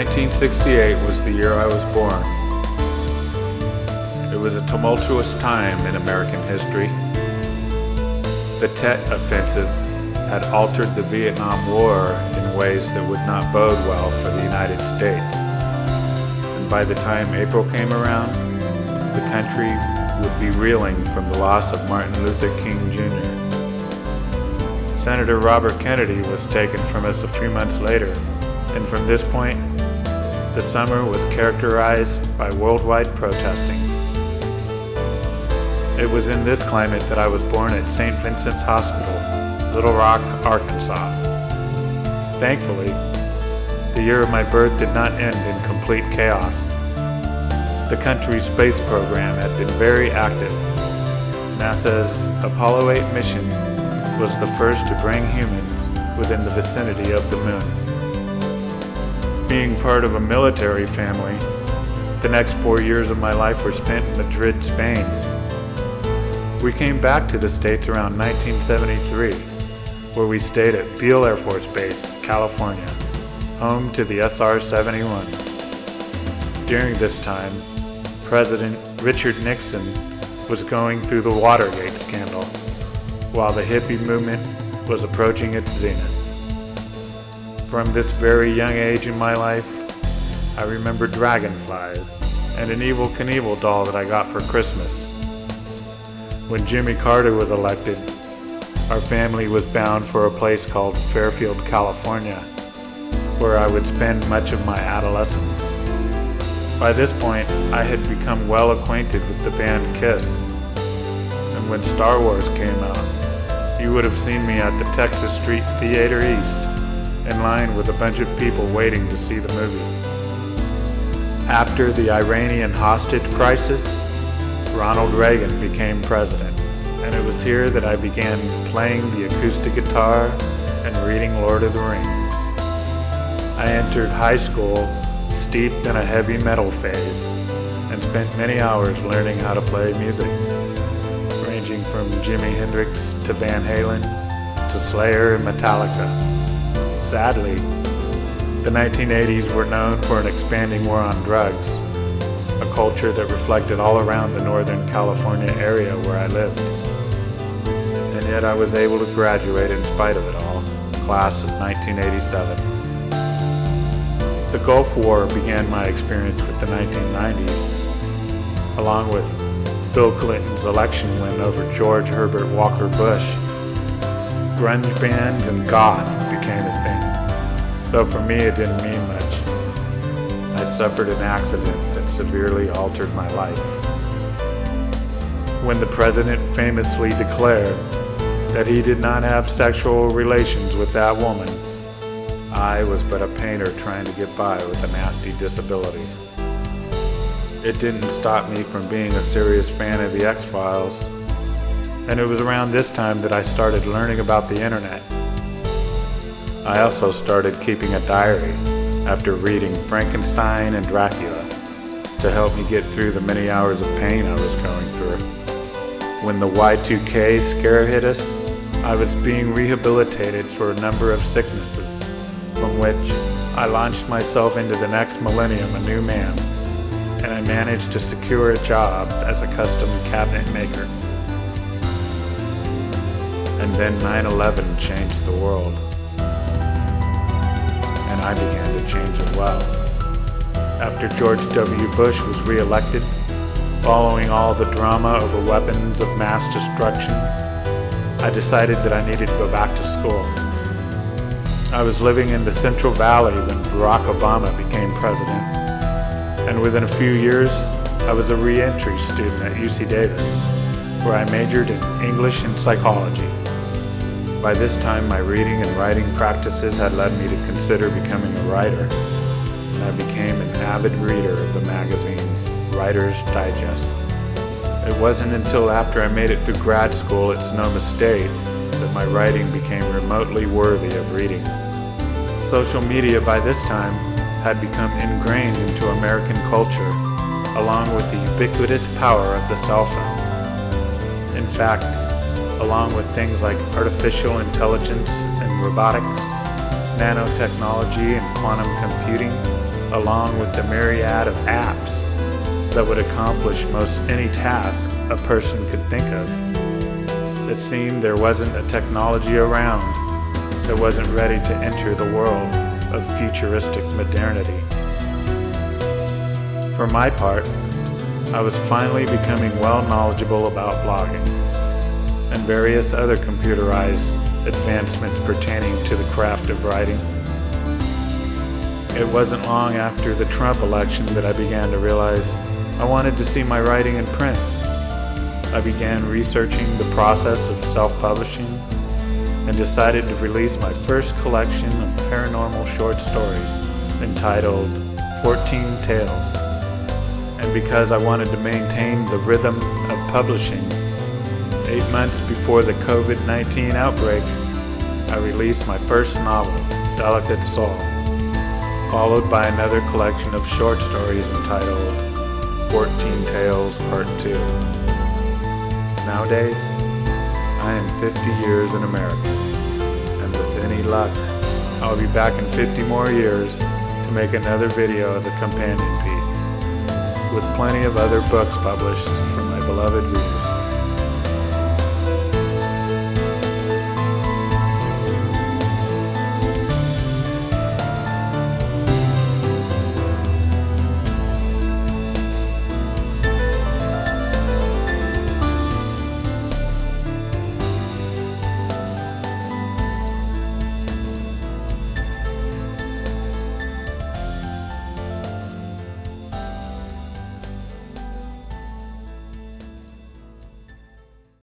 1968 was the year I was born. It was a tumultuous time in American history. The Tet Offensive had altered the Vietnam War in ways that would not bode well for the United States. And by the time April came around, the country would be reeling from the loss of Martin Luther King Jr. Senator Robert Kennedy was taken from us a few months later, and from this point, the summer was characterized by worldwide protesting. It was in this climate that I was born at St. Vincent's Hospital, Little Rock, Arkansas. Thankfully, the year of my birth did not end in complete chaos. The country's space program had been very active. NASA's Apollo 8 mission was the first to bring humans within the vicinity of the moon. Being part of a military family, the next 4 years of my life were spent in Madrid, Spain. We came back to the States around 1973, where we stayed at Beale Air Force Base, California, home to the SR-71. During this time, President Richard Nixon was going through the Watergate scandal, while the hippie movement was approaching its zenith. From this very young age in my life, I remember dragonflies and an Evel Knievel doll that I got for Christmas. When Jimmy Carter was elected, our family was bound for a place called Fairfield, California, where I would spend much of my adolescence. By this point, I had become well acquainted with the band Kiss, and when Star Wars came out, you would have seen me at the Texas Street Theater East, in line with a bunch of people waiting to see the movie. After the Iranian hostage crisis, Ronald Reagan became president, and it was here that I began playing the acoustic guitar and reading Lord of the Rings. I entered high school steeped in a heavy metal phase and spent many hours learning how to play music, ranging from Jimi Hendrix to Van Halen to Slayer and Metallica. Sadly, the 1980s were known for an expanding war on drugs, a culture that reflected all around the Northern California area where I lived. And yet I was able to graduate in spite of it all, class of 1987. The Gulf War began my experience with the 1990s, along with Bill Clinton's election win over George Herbert Walker Bush. Grunge bands and goth became a thing, though for me it didn't mean much. I suffered an accident that severely altered my life. When the president famously declared that he did not have sexual relations with that woman, I was but a painter trying to get by with a nasty disability. It didn't stop me from being a serious fan of the X-Files, and it was around this time that I started learning about the internet. I also started keeping a diary after reading Frankenstein and Dracula to help me get through the many hours of pain I was going through. When the Y2K scare hit us, I was being rehabilitated for a number of sicknesses, from which I launched myself into the next millennium a new man, and I managed to secure a job as a custom cabinet maker. And then 9/11 changed the world, and I began to change as well. After George W. Bush was re-elected, following all the drama over weapons of mass destruction, I decided that I needed to go back to school. I was living in the Central Valley when Barack Obama became president, and within a few years, I was a re-entry student at UC Davis, where I majored in English and psychology. By this time, my reading and writing practices had led me to consider becoming a writer, and I became an avid reader of the magazine Writer's Digest. It wasn't until after I made it through grad school at Sonoma State that my writing became remotely worthy of reading. Social media by this time had become ingrained into American culture, along with the ubiquitous power of the cell phone. In fact, along with things like artificial intelligence and robotics, nanotechnology and quantum computing, along with the myriad of apps that would accomplish most any task a person could think of. It seemed there wasn't a technology around that wasn't ready to enter the world of futuristic modernity. For my part, I was finally becoming well knowledgeable about blogging and various other computerized advancements pertaining to the craft of writing. It wasn't long after the Trump election that I began to realize I wanted to see my writing in print. I began researching the process of self-publishing and decided to release my first collection of paranormal short stories entitled 14 Tales. And because I wanted to maintain the rhythm of publishing, 8 months before the COVID-19 outbreak, I released my first novel, Delicate Soul, followed by another collection of short stories entitled 14 Tales Part 2. Nowadays, I am 50 years in America, and with any luck, I'll be back in 50 more years to make another video as a companion piece, with plenty of other books published for my beloved readers.